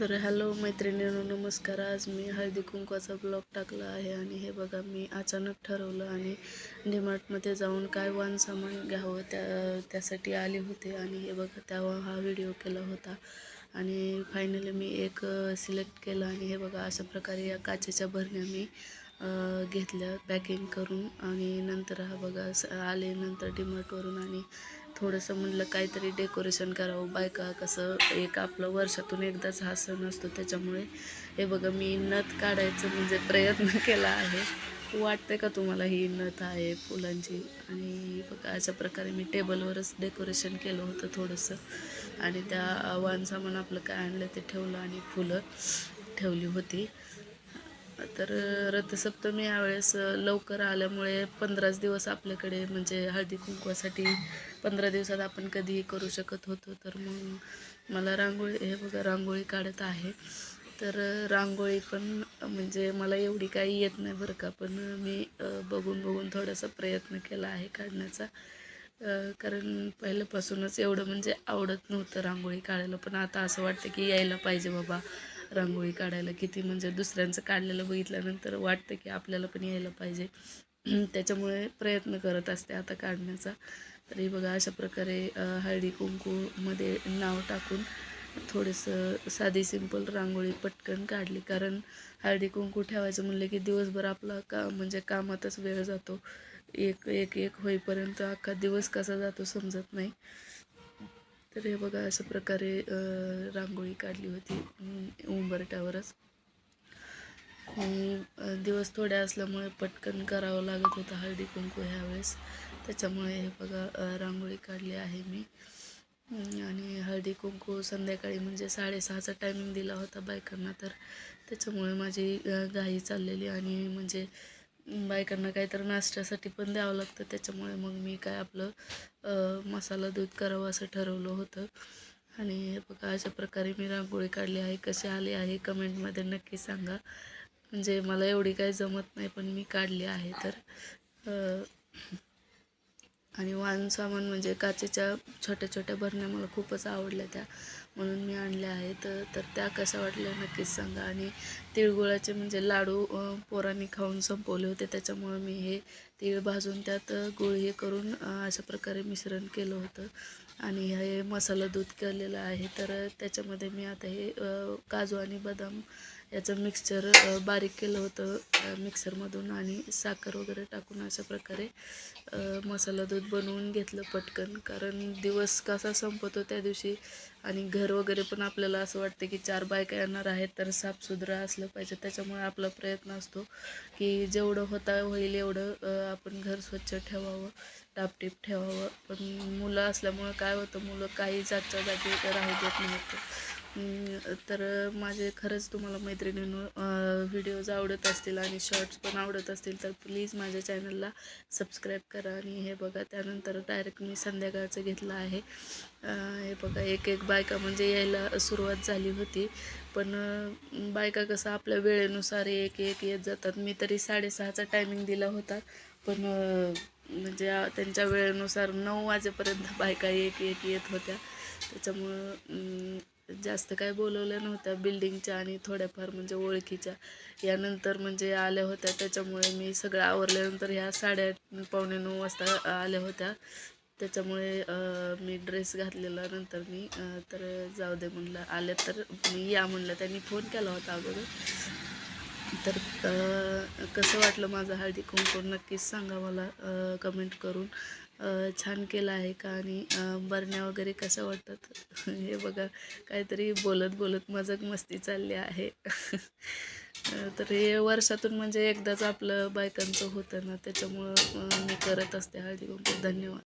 तर हॅलो मैत्रिणींनो, नमस्कार. आज मी हळदी कुंकवाचा ब्लॉग टाकला आहे आणि हे बघा, मी अचानक ठरवलं आणि डीमार्टमध्ये जाऊन काय वाण सामान घ्यावं त्यासाठी आले होते आणि हे बघा, तेव्हा हा व्हिडिओ केला होता आणि फायनली मी एक सिलेक्ट केला आणि हे बघा, अशा प्रकारे या काचेच्या भरण्या मी घेतल्या पॅकिंग करून. आणि नंतर हा बघा आले नंतर डीमार्टवरून आणि थोडंसं म्हणलं काहीतरी डेकोरेशन करावं. बायका कसं एक आपलं वर्षातून एकदाच हा सण असतो, त्याच्यामुळे हे बघा, मी नथ काढायचं म्हणजे प्रयत्न केला आहे. वाटते का तुम्हाला ही नथ आहे फुलांची? आणि बघा, अशा प्रकारे मी टेबलवरच डेकोरेशन केलं होतं थोडंसं आणि त्या वाण सामान आपलं काय आणलं ते ठेवलं आणि फुलं ठेवली होती. तर रथसप्तमी यावेळेस लवकर आल्यामुळे 15च दिवस आपल्याकडे म्हणजे हळदी कुंकवासाठी 15 दिवसात आपण कधीही करू शकत होतो. तर मग मला रांगोळी, हे बघा रांगोळी काढत आहे. तर रांगोळी पण म्हणजे मला एवढी काही येत नाही बरं का, पण मी बघून बघून थोडासा प्रयत्न केला आहे काढण्याचा. कारण पहिल्यापासूनच एवढं म्हणजे आवडत नव्हतं रांगोळी काढायला, पण आता असं वाटतं की यायला पाहिजे बाबा रांगोळी काढायला. किती म्हणजे दुसऱ्यांचं काढलेलं बघितल्यानंतर वाटतं की आपल्याला पण यायला पाहिजे. त्याच्यामुळे प्रयत्न करत असते आता काढण्याचा. तरी बघा, अशा प्रकारे हळदी कुंकूमध्ये नाव टाकून थोडंसं साधी सिंपल रांगोळी पटकन काढली. कारण हळदी कुंकू ठेवायचं म्हणलं की दिवसभर आपला म्हणजे कामातच वेळ जातो. एक एक एक होईपर्यंत अख्खा दिवस कसा जातो समजत नाही. तर हे बघा, अशा प्रकारे रांगोळी काढली होती उंबरट्यावरच. दिवस थोडे असल्यामुळे पटकन करावं लागत होतं हळदी कुंकू ह्यावेळेस, त्याच्यामुळे हे बघा रांगोळी काढली आहे मी. आणि हळदी कुंकू संध्याकाळी म्हणजे 6:30चा टायमिंग दिला होता बायकांना, तर त्याच्यामुळे माझी घाई चाललेली आणि म्हणजे बायकांना काहीतरी नाश्त्यासाठी पण द्यावं लागतं, त्याच्यामुळे मग मी काय आपलं मसाला दूध करावं असं ठरवलं होतं. आणि हे बघा, अशा प्रकारे मी रांगोळी काढली आहे. कशी आली आहे कमेंटमध्ये नक्की सांगा. म्हणजे मला एवढी काही जमत नाही, पण मी काढली आहे. तर आणि वाण सामान म्हणजे काचेच्या छोट्या छोट्या भरण्या मला खूपच आवडल्या त्या, म्हणून मी आणल्या आहेत. तर त्या कशा वाटल्या नक्कीच सांगा. आणि तिळगुळाचे म्हणजे लाडू पोरांनी खाऊन संपवले होते, त्याच्यामुळं मी हे तीळ भाजून त्यात गुळ हे करून अशा प्रकारे मिश्रण केलं होतं आणि हे मसाला दूध केलेलं आहे. तर त्याच्यामध्ये मी आता हे काजू आणि बदाम याचं मिक्सचर बारीक केलं होतं मिक्सरमधून आणि साखर वगैरे टाकून अशा प्रकारे मसाला दूध बनवून घेतलं पटकन. कारण दिवस कसा संपतो त्या दिवशी आणि घर वगैरे पण आपल्याला असं वाटतं की 4 बायका येणार आहेत तर साफसुथरं असलं पाहिजे. त्याच्यामुळे आपला प्रयत्न असतो की जेवढं होईल एवढं आपण घर स्वच्छ ठेवावं, टापटीप ठेवावं. पण मुलं असल्यामुळं काय होतं, मुलं काही जागच्या जागी राहू देत नाहीत. तर माझे खरंच तुम्हाला मैत्रिणींनो व्हिडिओज आवडत असतील आणि शॉर्ट्स पण आवडत असतील तर प्लीज माझ्या चॅनलला सबस्क्राईब करा. आणि हे बघा, त्यानंतर डायरेक्ट मी संध्याकाळचं घेतलं आहे. हे बघा, एक एक बायका म्हणजे यायला सुरुवात झाली होती, पण बायका कसं आपल्या वेळेनुसार एक एक येत जातात. मी तरी 6:30चा टायमिंग दिला होता, पण म्हणजे त्यांच्या वेळेनुसार 9 वाजेपर्यंत बायका एक एक येत होत्या. त्याच्यामुळं जास्त काय बोलवल्या नव्हत्या बिल्डिंगच्या आणि थोड्याफार म्हणजे ओळखीच्या यानंतर म्हणजे आल्या होत्या. त्याच्यामुळे मी सगळं आवरल्यानंतर ह्या 8:30 पावणे 9 वाजता आल्या होत्या. त्याच्यामुळे मी ड्रेस घातलेला नंतर मी तर जाऊ दे म्हणलं, आल्या तर मी या म्हणलं. त्यांनी फोन केला होता अगोदर. तर कसं वाटलं माझं हळदी कुंकू नक्कीच सांगा मला कमेंट करून. छान केलं आहे का? आणि बरण्या वगैरे कशा वाटतात? हे बघा, काहीतरी बोलत बोलत मजाक मस्ती चालली आहे. तर हे वर्षातून म्हणजे एकदाच आपलं बायकांचं होतं ना, त्याच्यामुळं मी करत असते हळदी कुंकू. धन्यवाद.